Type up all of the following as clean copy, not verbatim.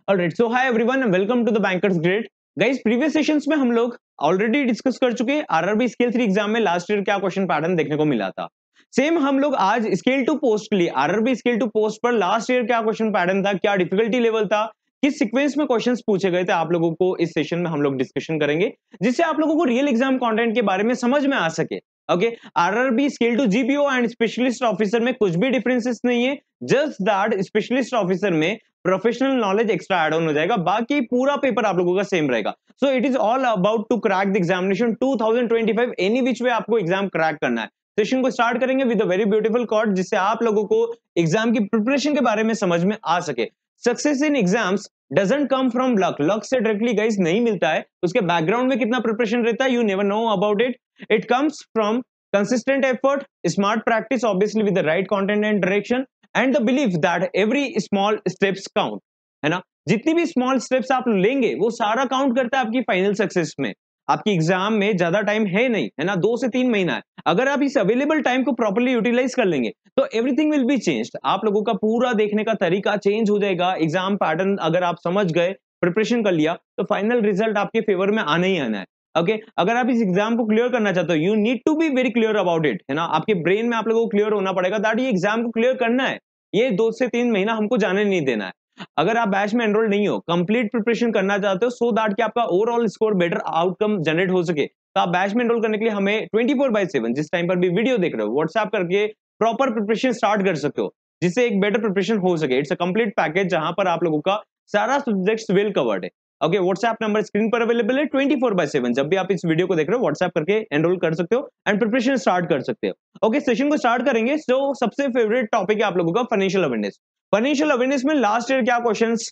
Alright, so hi everyone, welcome to the bankers grade. Guys, previous sessions में हम लोग already discuss कर चुके हैं आरआरबी स्केल 3 एग्जाम में लास्ट ईयर क्या क्वेश्चन पैटर्न देखने को मिला था। सेम हम लोग आज स्केल 2 पोस्ट के लिए आरआरबी स्केल 2 पोस्ट पर लास्ट ईयर क्या क्वेश्चन पैटर्न था, क्या डिफिकल्टी लेवल था, किस सीक्वेंस में क्वेश्चंस पूछे गए थे, आप लोगों को इस सेशन में हम लोग डिस्कशन करेंगे, जिससे आप लोगों को रियल एग्जाम कंटेंट के बारे में समझ में आ सके। Okay, RRB scale 2 GPO and specialist officer में कुछ भी डिफरेंसेस नहीं है, जस्ट दैट स्पेशलिस्ट ऑफिसर में professional knowledge extra add on हो जाएगा, बाकी पूरा पेपर आप लोगों का सेम रहेगा। So it is all about to crack the examination 2025, any which way आपको एग्जाम क्रैक करना है। सेशन को स्टार्ट करेंगे with a very beautiful quote, जिससे आप लोगों को एग्जाम की प्रिपरेशन के बारे में समझ में आ सके। Success in exams doesn't come from luck, luck से डायरेक्टली गाइस नहीं मिलता है, उसके बैकग्राउंड में कितना प्रिपरेशन रहता है you never know about it. It comes from consistent effort, smart practice, obviously with the right content and direction, and the belief that every small steps count, है ना। जितनी भी स्मॉल स्टेप्स आप लेंगे वो सारा काउंट करता है आपकी फाइनल सक्सेस में। आपकी एग्जाम में ज्यादा टाइम है नहीं, है ना, 2 से 3 महीना है। अगर आप इस अवेलेबल टाइम को प्रॉपर्ली यूटिलाइज कर लेंगे तो एवरीथिंग विल बी चेंज्ड। आप लोगों का पूरा देखने का तरीका चेंज हो जाएगा। एग्जाम पैटर्न अगर आप समझ गए, प्रिपरेशन कर लिया, तो फाइनल रिजल्ट आपके फेवर में आना ही आना है। ओके, अगर आप इस एग्जाम को क्लियर करना चाहते हो, you need to be very clear about it, है ना। आपके ब्रेन में आप लोगों को क्लियर होना पड़ेगा दैट ये एग्जाम को क्लियर करना है, ये 2 से 3 महीना हमको जाने नहीं देना है। अगर आप बैच में एनरोल नहीं हो, कंप्लीट प्रिपरेशन करना चाहते हो सो दैट कि आपका overall score better outcome generate हो सके, तो आप बैच में एनरोल करने के लिए हमें 24/7 जिस टाइम पर भी वीडियो देख रहे हो व्हाट्सएप करके प्रॉपर प्रिपरेशन स्टार्ट कर सकते हो, जिससे एक बेटर प्रिपरेशन हो सके। इट्स अ कंप्लीट पैकेज जहां पर आप लोगों का सारा सब्जेक्ट्स वेल कवर्ड है। ओके, व्हाट्सएप नंबर स्क्रीन पर अवेलेबल है 24/7। जब भी आप इस वीडियो को देख रहे हो व्हाट्सएप करके एनरोल कर सकते हो एंड प्रिपरेशन स्टार्ट कर सकते हो। ओके, सेशन को स्टार्ट करेंगे। सो सबसे फेवरेट टॉपिक है आप लोगों का फाइनेंशियल अवेयरनेस। फाइनेंशियल अवेयरनेस में लास्ट ईयर क्या क्वेश्चंस,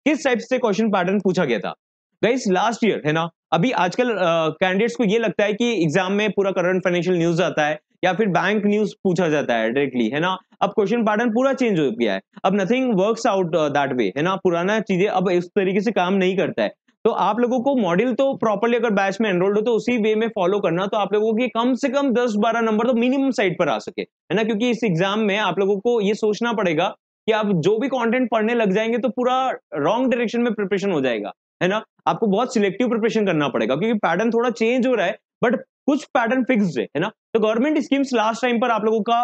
किस टाइप से क्वेश्चन पैटर्न पूछा गया था गाइस लास्ट ईयर, है ना। अभी आजकल कैंडिडेट्स को ये लगता है कि एग्जाम में पूरा करंट फाइनेंशियल न्यूज आता है या फिर बैंक न्यूज पूछा जाता है डायरेक्टली, है ना। अब क्वेश्चन पैटर्न पूरा चेंज हो गया है, अब nothing works out that way, है ना। पुराना चीजें अब इस तरीके से काम नहीं करता है। तो आप लोगों को मॉड्यूल तो प्रॉपर्ली अगर बैच में एनरोल्ड हो तो उसी वे में फॉलो करना, तो आप लोगों के कम से कम 10-12 नंबर तो मिनिमम साइड पर आ सके, है ना। क्योंकि इस एग्जाम में आप लोगों को ये सोचना पड़ेगा कि आप जो भी कंटेंट पढ़ने लग जाएंगे तो पूरा रॉन्ग डायरेक्शन में प्रिपरेशन हो जाएगा, है ना। आपको बहुत सिलेक्टिव प्रिपरेशन करना पड़ेगा क्योंकि पैटर्न थोड़ा चेंज हो रहा है, बट कुछ पैटर्न फिक्स्ड है ना। तो गवर्नमेंट स्कीम्स लास्ट टाइम पर आप लोगों का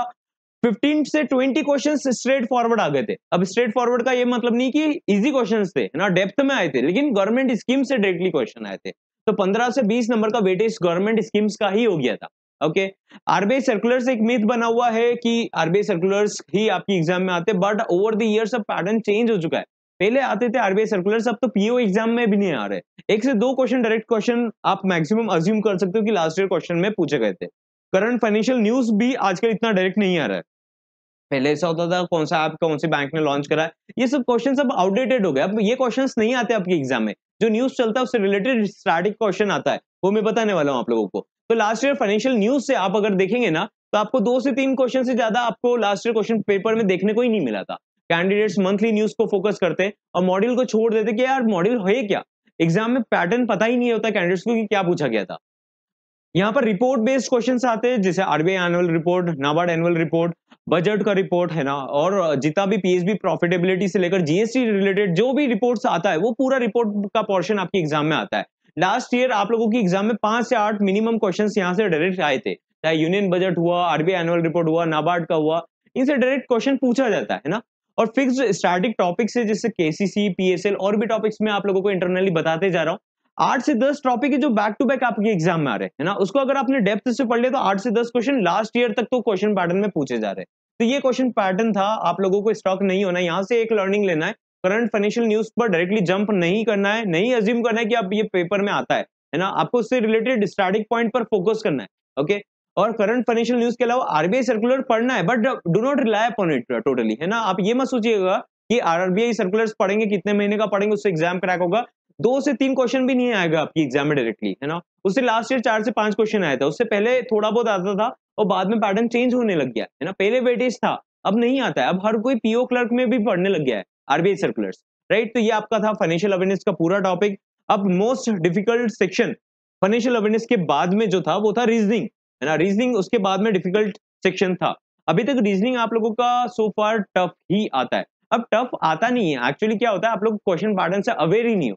15 से 20 क्वेश्चंस स्ट्रेट फॉरवर्ड आ गए थे। अब स्ट्रेट फॉरवर्ड का ये मतलब नहीं कि इजी क्वेश्चंस थे, ना, डेप्थ में आए थे, लेकिन गवर्नमेंट स्कीम से डायरेक्टली क्वेश्चन आए थे। तो 15 से 20 नंबर का वेटेज गवर्नमेंट स्कीम्स का ही हो गया था। ओके, आरबीआई सर्कुलर्स एक मिथ बना हुआ है कि आरबीआई सर्कुलर्स ही आपकी एग्जाम में आते, बट ओवर द इयर्स अब पैटर्न चेंज हो चुका है। पहले आते थे आरबीआई सर्कुलर्स, अब तो पीओ एग्जाम में भी नहीं आ रहे। 1 से 2 क्वेश्चन डायरेक्ट क्वेश्चन आप मैक्सिमम अज्यूम कर सकते हो कि लास्ट ईयर क्वेश्चन में पूछे गए थे। करंट फाइनेंशियल न्यूज भी आजकल इतना डायरेक्ट नहीं आ रहा है। पहले ऐसा होता था कौन सा ऐप कौन सी बैंक ने लॉन्च करा है, ये सब क्वेश्चन अब आउटडेटेड हो गए। अब ये क्वेश्चंस नहीं आते आपके एग्जाम में। जो न्यूज चलता है उससे रिलेटेड स्टैटिक क्वेश्चन आता है, वो मैं बताने वाला हूं आप लोगों को। तो लास्ट ईयर फाइनेंशियल न्यूज से आप अगर देखेंगे ना, तो आपको 2 से 3 क्वेश्चन से ज्यादा आपको लास्ट ईयर क्वेश्चन पेपर में देखने को ही नहीं मिला था। कैंडिडेट्स मंथली न्यूज को फोकस करते और मॉड्यूल को छोड़ देते कि यार मॉड्यूल है क्या। एग्जाम में पैटर्न पता ही नहीं होता कैंडिडेट्स को कि क्या पूछा गया था। यहाँ पर रिपोर्ट बेस्ड क्वेश्चंस आते हैं, जैसे RBI annual report, NABARD annual report, budget का रिपोर्ट, है ना। और जितना भी पीएसबी प्रॉफिटेबिलिटी से लेकर जीएसटी रिलेटेड जो भी रिपोर्ट्स आता है वो पूरा रिपोर्ट का पोर्शन आपकी एग्जाम में आता है। लास्ट ईयर आप लोगों की एग्जाम में 5 से 8 मिनिमम क्वेश्चन यहाँ से डायरेक्ट आए थे, चाहे यूनियन बजट हुआ, आरबीआई एनुअल रिपोर्ट हुआ, नाबार्ड का हुआ, इनसे डायरेक्ट क्वेश्चन पूछा जाता है ना। और फिक्स्ड स्टैटिक टॉपिक्स है जैसे केसीसी, पीएसएल और भी टॉपिक्स में आप लोगों को इंटरनली बताते जा रहा हूँ। 8 से 10 टॉपिक है जो बैक टू बैक आपके एग्जाम में आ रहे हैं, है ना। उसको अगर आपने डेप्थ से पढ़ लिया तो 8 से 10 क्वेश्चन लास्ट ईयर तक तो क्वेश्चन पैटर्न में पूछे जा रहे हैं। तो ये क्वेश्चन पैटर्न था, आप लोगों को स्टॉक नहीं होना है, यहाँ से एक लर्निंग लेना है। करंट फाइनेंशियल न्यूज पर डायरेक्टली जंप नहीं करना है, नहीं अज्यूम करना है कि अब ये पेपर में आता है ना। आपको उससे रिलेटेड स्टैटिक पॉइंट पर फोकस करना है। ओके, और करंट फाइनेंशियल न्यूज के अलावा आरबीआई सर्कुलर पढ़ना है, but do not rely upon it totally, है ना। आप ये मत सोचिएगा कि आरबीआई सर्कुलर्स पढ़ेंगे, कितने महीने का पढ़ेंगे उससे एग्जाम क्रैक होगा। 2 से 3 क्वेश्चन भी नहीं आएगा आपकी एग्जाम में डायरेक्टली, है ना। उससे लास्ट ईयर 4 से 5 क्वेश्चन आया था, उससे पहले थोड़ा बहुत आता था और बाद में पैटर्न चेंज होने लग गया, है ना। पहले वेटेज था, अब नहीं आता है। अब हर कोई पीओ क्लर्क में भी पढ़ने लग गया है आरबीआई सर्कुलर्स, राइट। तो ये आपका था फाइनेंशियल अवेयरनेस का पूरा टॉपिक। अब most difficult section financial awareness के बाद में जो था वो था रीजनिंग, है ना। रीजनिंग उसके बाद में डिफिकल्ट सेक्शन था। अभी तक रीजनिंग आप लोगों का सो फार टफ ही आता है। अब टफ आता नहीं है, एक्चुअली क्या होता है आप लोग क्वेश्चन पैटर्न से अवेयर ही नहीं हो।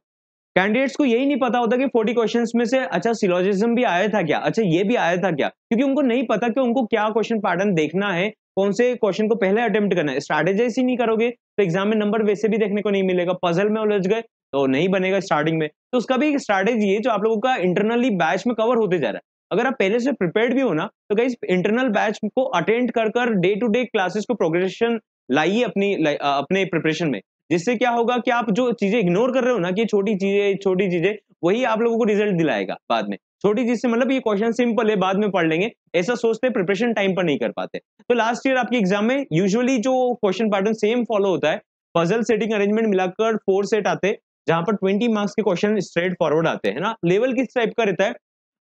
कैंडिडेट्स को यही नहीं पता होता कि 40 क्वेश्चंस में से अच्छा सिलोजिज्म भी आया था क्या, अच्छा ये भी आया था क्या, क्योंकि उनको नहीं पता कि उनको क्या क्वेश्चन पैटर्न देखना है, कौन से क्वेश्चन को पहले अटेम्प्ट करना है। स्ट्रैटेजाइज ही नहीं करोगे तो एग्जाम में नंबर वैसे भी देखने को नहीं मिलेगा, पजल में उलझ गए तो नहीं बनेगा स्टार्टिंग में। तो उसका भी एक स्ट्रैटेजी है जो आप लोगों का इंटरनली बैच में कवर होते जा रहा है। अगर आप पहले से प्रिपेयर्ड भी हो ना तो गाइस इंटरनल बैच को अटेंड कर कर डे टू डे क्लासेस को प्रोग्रेशन लाइए अपने प्रिपरेशन में, जिससे क्या होगा कि आप जो चीजें इग्नोर कर रहे हो ना कि छोटी चीजें वही आप लोगों को रिजल्ट दिलाएगा बाद में। छोटी चीज से मतलब ये क्वेश्चन सिंपल है बाद में पढ़ लेंगे, ऐसा सोचते प्रिपरेशन टाइम पर नहीं कर पाते। तो लास्ट ईयर आपके एग्जाम में यूजुअली जो क्वेश्चन पैटर्न सेम फॉलो होता है, पजल सेटिंग अरेंजमेंट मिलाकर 4 सेट आते, जहां पर 20 मार्क्स के क्वेश्चन स्ट्रेट फॉरवर्ड आते हैं ना। लेवल किस टाइप का रहता है,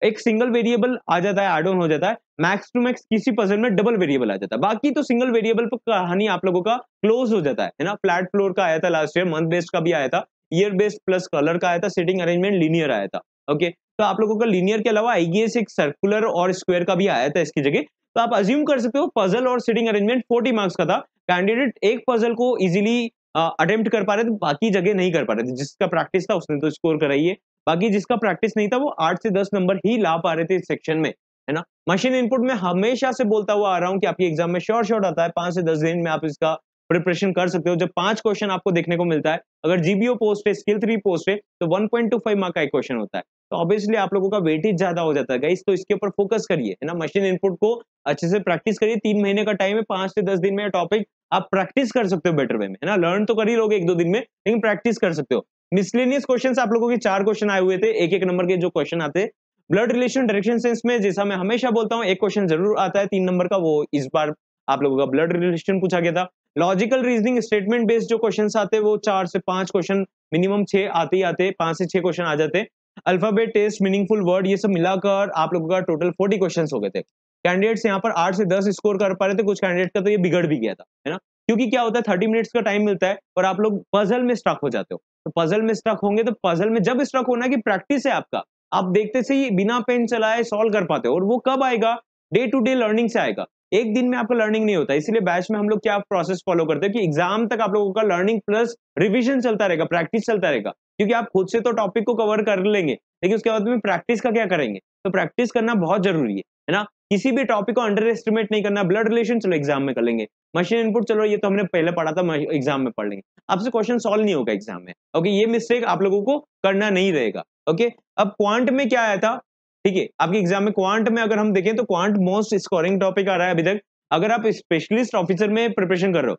एक सिंगल वेरिएबल आ जाता है, एड ऑन हो जाता है, मैक्स टू मैक्स किसी पजल में डबल वेरिएबल आ जाता है, बाकी तो सिंगल वेरिएबल पर कहानी आप लोगों का क्लोज हो जाता है ना। फ्लैट फ्लोर का आया था लास्ट ईयर, मंथ बेस्ड का भी आया था, ईयर बेस्ड प्लस कलर का आया था, सेटिंग अरेंजमेंट लीनियर आया था। ओके, तो आप लोगों का लीनियर के अलावा आई गेस एक सर्कुलर और स्क्वायर का भी आया था इसकी जगह। तो आप अज्यूम कर सकते हो पजल और सेटिंग अरेंजमेंट 40 मार्क्स का था, कैंडिडेट एक पजल को इजीली अटेम्प्ट कर पा रहे थे, बाकी जगह नहीं कर पा रहे थे। जिसका प्रैक्टिस था उसने तो स्कोर कराई है, बाकी जिसका प्रैक्टिस नहीं था वो 8 से 10 नंबर ही ला पा रहे थे इस सेक्शन में, है ना। मशीन इनपुट में हमेशा से बोलता हुआ आ रहा हूं कि आपकी एग्जाम में शॉर्ट आता है, 5 से 10 दिन में आप इसका प्रिपरेशन कर सकते हो। जब 5 क्वेश्चन आपको देखने को मिलता है, अगर जीबीओ पोस्ट है, स्किल 3 पोस्ट है, तो 1.25 मार्क का एक क्वेश्चन होता है, तो ऑब्वियसली आप लोगों का वेटेज ज्यादा हो जाता है गाइस। तो इसके ऊपर फोकस करिए, है ना। मशीन इनपुट को अच्छे से प्रैक्टिस करिए, 3 महीने का टाइम है, 5 से 10 दिन में टॉपिक आप प्रैक्टिस कर सकते हो बेटर वे में, है ना। लर्न तो कर ही लोगे 1-2 दिन में, लेकिन प्रैक्टिस कर सकते हो। मिसलेनियस क्वेश्चंस आप लोगों के 4 क्वेश्चन आए हुए थे, एक-एक नंबर के जो क्वेश्चन आते। ब्लड रिलेशन डायरेक्शन सेंस में जैसा मैं हमेशा बोलता हूं, एक क्वेश्चन जरूर आता है 3 नंबर का, वो इस बार आप लोगों का ब्लड रिलेशन पूछा गया था। लॉजिकल रीजनिंग स्टेटमेंट बेस्ड जो क्वेश्चंस आते हैं वो 4 से 5 क्वेश्चन, मिनिमम 6 आते ही आते, 5 से 6 क्वेश्चन आ जाते। अल्फाबेट टेस्ट, मीनिंगफुल वर्ड, ये सब मिलाकर आप लोगों का टोटल 40 क्वेश्चंस हो गए थे। कैंडिडेट्स यहाँ पर 8 से 10 स्कोर कर पा रहे थे, कुछ कैंडिडेट का तो ये बिगड़ भी गया था, है ना। क्योंकि क्या होता है 30 मिनट्स का टाइम मिलता है और आप लोग पजल में स्टक हो जाते हो। तो पजल में स्टक होंगे तो पजल में जब स्टक होना कि प्रैक्टिस है आपका, आप देखते से ही बिना पेन चलाए सॉल्व कर पाते हो, और वो कब आएगा, डे टू डे लर्निंग से आएगा। एक दिन में आपका लर्निंग नहीं होता, इसीलिए बैच में हम लोग क्या प्रोसेस फॉलो करते हैं कि एग्जाम तक आप लोगों का लर्निंग प्लस रिवीजन चलता रहेगा, प्रैक्टिस चलता रहेगा। क्योंकि आप खुद से तो टॉपिक को कवर कर लेंगे, लेकिन उसके बाद में प्रैक्टिस का क्या करेंगे, तो प्रैक्टिस करना बहुत जरूरी है ना। किसी भी टॉपिक को अंडर एस्टिमेट नहीं करना। ब्लड रिलेशन चलो एग्जाम में कर लेंगे, मशीन इनपुट चलो ये तो हमने पहले पढ़ा था, एग्जाम में पढ़ लेंगे, आपसे क्वेश्चन सॉल्व नहीं होगा एग्जाम में। ओके, ये मिस्टेक आप लोगों को करना नहीं रहेगा। ओके, अब क्वांट में क्या आया था, ठीक है, आपके एग्जाम में क्वांट में अगर हम देखें तो क्वांट मोस्ट स्कोरिंग टॉपिक आ रहा है अभी तक। अगर आप स्पेशलिस्ट ऑफिसर में प्रिपरेशन कर रहे हो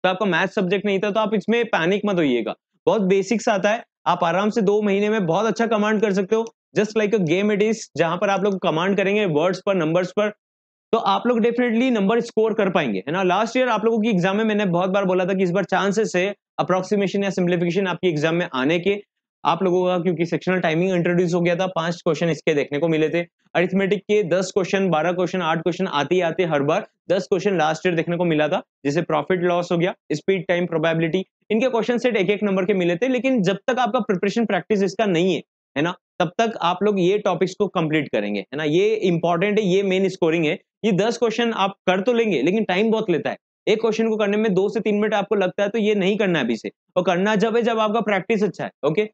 तो आपका मैथ सब्जेक्ट नहीं था, तो आप इसमें पैनिक मत होइएगा, बहुत बेसिक्स आता है, आप आराम से 2 महीने में बहुत अच्छा कमांड कर सकते हो। Just like a game it is, जहां पर आप लोग कमांड करेंगे वर्ड्स पर, नंबर्स पर, तो आप लोग डेफिनेटली नंबर स्कोर कर पाएंगे, है ना। लास्ट ईयर आप लोगों की एग्जाम में मैंने बहुत बार बोला था कि इस बार चांसेस है अप्रोक्सीमेशन या सिंप्लीफिकेशन आपकी एग्जाम में आने के। आप लोगों का क्योंकि सेक्शनल टाइमिंग इंट्रोड्यूस हो गया था, 5 क्वेश्चन इसके देखने को मिले थे। अरिथमेटिक के 10 क्वेश्चन, 12 क्वेश्चन, 8 क्वेश्चन आते ही आते हर बार 10 क्वेश्चन लास्ट ईयर देखने को मिला था, जैसे प्रॉफिट लॉस हो गया, स्पीड टाइम प्रोबेबिलिटी, इनके क्वेश्चन सेट एक-एक नंबर के मिले थे। लेकिन जब तक आपका प्रिपरेशन प्रैक्टिस इसका नहीं है ना, तब तक आप लोग ये टॉपिक्स को कंप्लीट करेंगे, है ना। ये इंपॉर्टेंट है, ये मेन स्कोरिंग है। ये 10 क्वेश्चन आप कर तो लेंगे, लेकिन टाइम बहुत लेता है। एक क्वेश्चन को करने में 2 से 3 मिनट आपको लगता है, तो ये नहीं करना है अभी से, और करना जब है जब आपका प्रैक्टिस अच्छा है। ओके,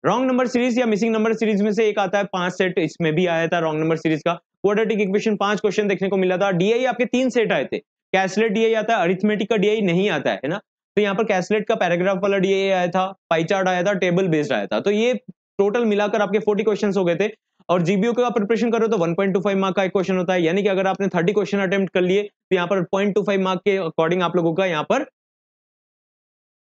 रॉन्ग नंबर सीरीज या मिसिंग नंबर सीरीज में से एक आता है 5 सेट, इसमें भी आया था रॉन्ग नंबर सीरीज का। क्वाड्रेटिक इक्वेशन 5 क्वेश्चन देखने को मिला था। डीआई आपके 3 सेट आए थे, कैसलेट डीआई आता है, अरिथमेटिक का डीआई नहीं आता है ना। तो यहाँ पर कैसलेट का पैराग्राफ वाला डीआई आया था, पाई चार्ट आया था, टेबल बेस्ड आया था। तो ये टोटल मिलाकर आपके 40 क्वेश्चन हो गए थे। और जीबीओ का प्रिपरेशन करो तो 1.25 मार्क का एक क्वेश्चन होता है, यानी कि अगर आपने 30 क्वेश्चन अटेम्प्ट कर लिए तो यहाँ पर 0.25 मार्क के अकॉर्डिंग आप लोगों का यहाँ पर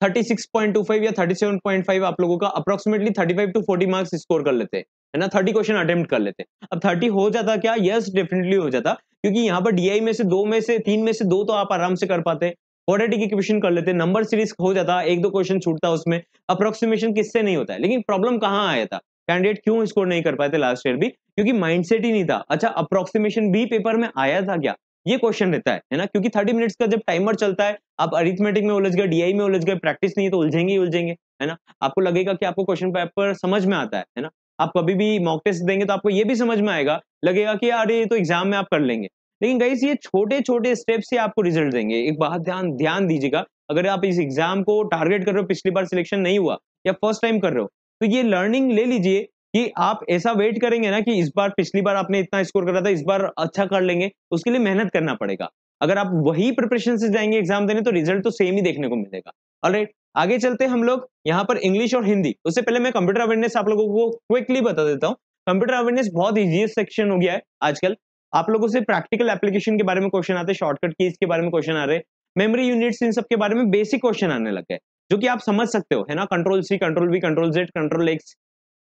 36.25 या 37.5 आप लोगों का अप्रोक्सीमेटली 35 टू 40 मार्क्स स्कोर कर लेते हैं, है ना। 30 क्वेश्चन अटेम्प्ट कर लेते हैं। अब 30 हो जाता क्या, यस डेफिनेटली हो जाता, क्योंकि यहाँ पर डीआई में से 2 में से 3 में से 2 तो आप आराम से कर पाते, क्वाड्रेटिक इक्वेशन कर लेते, नंबर सीरीज हो जाता, 1-2 क्वेश्चन छूटता उसमें, अप्रोक्सीमेशन किससे नहीं होता है। लेकिन प्रॉब्लम कहाँ आया था, कैंडिडेट क्यों स्कोर नहीं कर पाए थे लास्ट ईयर भी, क्योंकि माइंडसेट ही नहीं था। अच्छा, अप्रोक्सीमेशन भी पेपर में आया था क्या, ये क्वेश्चन रहता है ना। क्योंकि 30 मिनट्स का जब टाइमर चलता है, आप अरिथमेटिक में उलझ गए, डीआई में उलझ गए, प्रैक्टिस नहीं है तो उलझेंगे ही उलझेंगे, है ना। आपको लगेगा कि आपको क्वेश्चन पेपर समझ में आता है ना। आप कभी भी मॉक टेस्ट देंगे तो आपको ये भी समझ में आएगा, लगेगा कि अरे ये तो एग्जाम में आप कर लेंगे। लेकिन गाइस ये छोटे छोटे स्टेप से आपको रिजल्ट देंगे। एक बात ध्यान ध्यान दीजिएगा, अगर आप इस एग्जाम को टारगेट कर रहे हो, पिछली बार सिलेक्शन नहीं हुआ या फर्स्ट टाइम कर रहे हो, तो ये लर्निंग ले लीजिए कि आप ऐसा वेट करेंगे ना कि इस बार, पिछली बार आपने इतना स्कोर करा था, इस बार अच्छा कर लेंगे, उसके लिए मेहनत करना पड़ेगा। अगर आप वही प्रिपरेशन से जाएंगे एग्जाम देने तो रिजल्ट तो सेम ही देखने को मिलेगा। ऑलराइट, आगे चलते हैं हम लोग यहाँ पर इंग्लिश और हिंदी। उससे पहले मैं कंप्यूटर अवेयरनेस आप लोगों को क्विकली बता देता हूँ। कंप्यूटर अवेयरनेस बहुत इजीएस्ट सेक्शन हो गया है आजकल। आप लोगों से प्रैक्टिकल एप्लीकेशन के बारे में क्वेश्चन आते हैं, शॉर्टकट कीज के बारे में क्वेश्चन आ रहे हैं, मेमोरी यूनिट्स, इन सब के बारे में बेसिक क्वेश्चन आने लग गए, जो कि आप समझ सकते हो, है ना। Control C, control V, control Z, control X,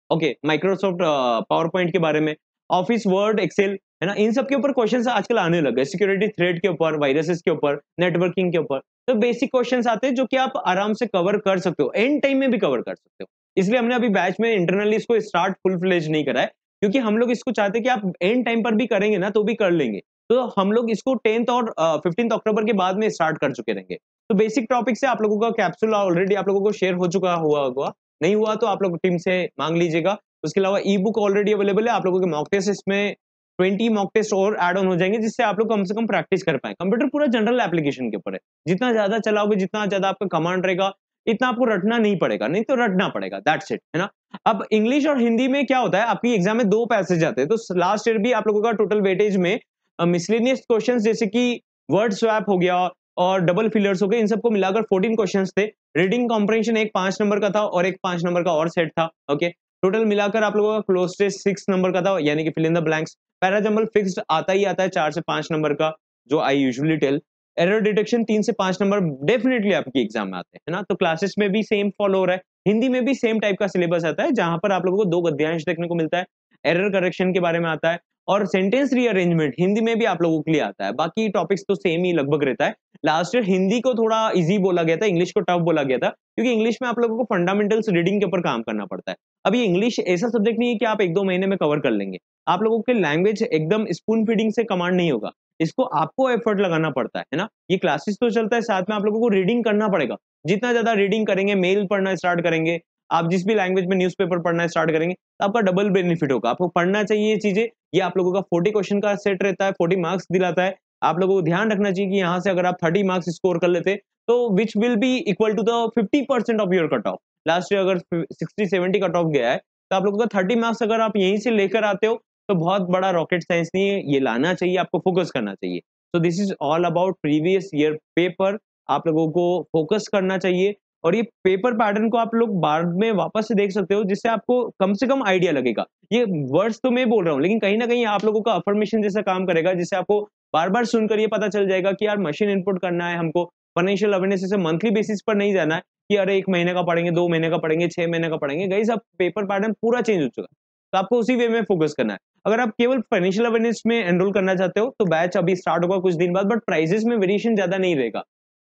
okay, Microsoft PowerPoint के बारे में, ऑफिस वर्ड एक्सेल, है ना, इन सब के ऊपर क्वेश्चंस आजकल आने लग गए, सिक्योरिटी थ्रेड के ऊपर, वायरसेस के ऊपर, नेटवर्किंग के ऊपर। तो बेसिक क्वेश्चंस आते हैं जो कि आप आराम से कवर कर सकते हो, एंड टाइम में भी कवर कर सकते हो। इसलिए हमने अभी बैच में इंटरनली इसको स्टार्ट फुल फ्लेज नहीं करा है, क्योंकि हम लोग इसको चाहते हैं कि आप एंड टाइम पर भी करेंगे ना तो भी कर लेंगे। तो हम लोग इसको 10th और 15th अक्टूबर के बाद में स्टार्ट कर चुके रहेंगे। तो बेसिक टॉपिक से आप लोगों का कैप्सूल ऑलरेडी आप लोगों को शेयर हो चुका हुआ होगा, नहीं हुआ तो आप लोग टीम से मांग लीजिएगा। उसके अलावा ई बुक ऑलरेडी अवेलेबल है। आप लोगों के मॉक टेस्ट, इसमें 20 मॉक टेस्ट और ऐड ऑन हो जाएंगे, जिससे आप लोग कम से कम प्रैक्टिस कर पाए। कंप्यूटर पूरा जनरल एप्लीकेशन के ऊपर है, जितना ज्यादा चलाओगे, जितना ज्यादा आपका कमांड रहेगा, इतना आपको रटना नहीं पड़ेगा, नहीं तो रटना पड़ेगा, दैट्स इट, है ना। अब इंग्लिश और हिंदी में क्या होता है, आपकी एग्जाम में 2 पैसेज आते हैं। तो लास्ट ईयर भी आप लोगों का टोटल वेटेज में मिसलेनियस क्वेश्चन जैसे कि वर्ड स्वैप हो गया और डबल फिलर्स हो गए, इन सबको मिलाकर 14 क्वेश्चंस थे। रीडिंग कॉम्प्रिहेंशन एक 5 नंबर का था और एक 5 नंबर का और सेट था, ओके। टोटल मिलाकर आप लोगों का क्लोज टेस्ट 6 नंबर का था, यानी कि fill in the blanks. Parajumble fixed आता ही आता है 4 से 5 नंबर का, जो I usually tell. Error detection 3 से 5 नंबर डेफिनेटली आपकी एग्जाम में आते हैं, है ना। तो क्लासेस में भी सेम फॉलो हो रहा है, हिंदी में भी सेम टाइप का सिलेबस आता है, जहां पर आप लोगों को 2 गद्यांश देखने को मिलता है, एरर करेक्शन के बारे में आता है और सेंटेंस रीअरेंजमेंट हिंदी में भी आप लोगों के लिए आता है। बाकी टॉपिक्स तो सेम ही लगभग रहता है। लास्ट ईयर हिंदी को थोड़ा इजी बोला गया था, इंग्लिश को टफ बोला गया था, क्योंकि इंग्लिश में आप लोगों को फंडामेंटल्स रीडिंग के ऊपर काम करना पड़ता है। अभी इंग्लिश ऐसा सब्जेक्ट नहीं है कि आप 1-2 महीने में कवर कर लेंगे। आप लोगों के लैंग्वेज एकदम स्पून फीडिंग से कमांड नहीं होगा, इसको आपको एफर्ट लगाना पड़ता है ना। ये क्लासेस तो चलता है, साथ में आप लोगों को रीडिंग करना पड़ेगा। जितना ज्यादा रीडिंग करेंगे, मेल पढ़ना स्टार्ट करेंगे, आप जिस भी लैंग्वेज में न्यूज़पेपर पढ़ना स्टार्ट करेंगे, तो आपका डबल बेनिफिट होगा। आपको पढ़ना चाहिए ये चीजें, ये आप लोगों का 40 क्वेश्चन का सेट रहता है, 40 मार्क्स दिलाता है। आप लोगों को ध्यान रखना चाहिए कि यहाँ से अगर आप 30 मार्क्स स्कोर कर लेते तो which will be equal to the 50% of your cut off. Last year अगर 60-70 कट ऑफ गया है, तो आप लोगों का 30 मार्क्स अगर आप यहीं से लेकर आते हो तो बहुत बड़ा रॉकेट साइंस नहीं है, ये लाना चाहिए, आपको फोकस करना चाहिए। तो this is all about previous year paper. आप लोगों को फोकस करना चाहिए और ये पेपर पैटर्न को आप लोग बाद में वापस से देख सकते हो, जिससे आपको कम से कम आइडिया लगेगा। ये वर्ड्स तो मैं बोल रहा हूँ, लेकिन कहीं ना कहीं आप लोगों का अफर्मेशन जैसा काम करेगा, जिससे आपको बार बार सुनकर ये पता चल जाएगा कि यार मशीन इनपुट करना है हमको। फाइनेंशियल अवेयरनेस से मंथली बेसिस पर नहीं जाना है कि अरे 1 महीने का पढ़ेंगे, 2 महीने का पढ़ेंगे, 6 महीने का पढ़ेंगे। गाइस अब पेपर पैटर्न पूरा चेंज हो चुका है, तो आपको उसी वे में फोकस करना है। अगर आप केवल फाइनेंशियल अवेयरनेस में एनरोल करना चाहते हो तो बैच अभी स्टार्ट होगा कुछ दिन बाद, बट प्राइजेस में वेरिएशन ज्यादा नहीं रहेगा,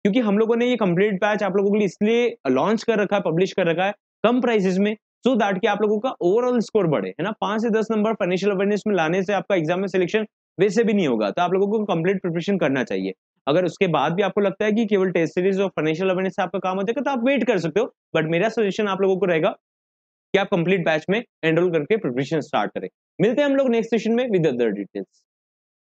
क्योंकि हम लोगों ने ये कंप्लीट बैच आप लोगों के लिए इसलिए लॉन्च कर रखा है, पब्लिश कर रखा है कम प्राइसेस में, सो दैट कि आप लोगों का ओवरऑल स्कोर बढ़े, है ना। 5 से 10 नंबर फाइनेंशियल अवेयरनेस में लाने से आपका एग्जाम में सिलेक्शन वैसे भी नहीं होगा, तो आप लोगों को कंप्लीट प्रिपरेशन करना चाहिए। अगर उसके बाद भी आपको लगता है कि केवल टेस्ट सीरीज और फाइनेंशियल अवेयरनेस से आपका काम हो जाएगा, तो आप वेट कर सकते हो, बट मेरा सजेशन आप लोगों को रहेगा कि आप कंप्लीट बैच में एनरोल करके प्रिपरेशन स्टार्ट करें। मिलते हैं हम लोग नेक्स्ट सेशन में विद अदर डिटेल्स।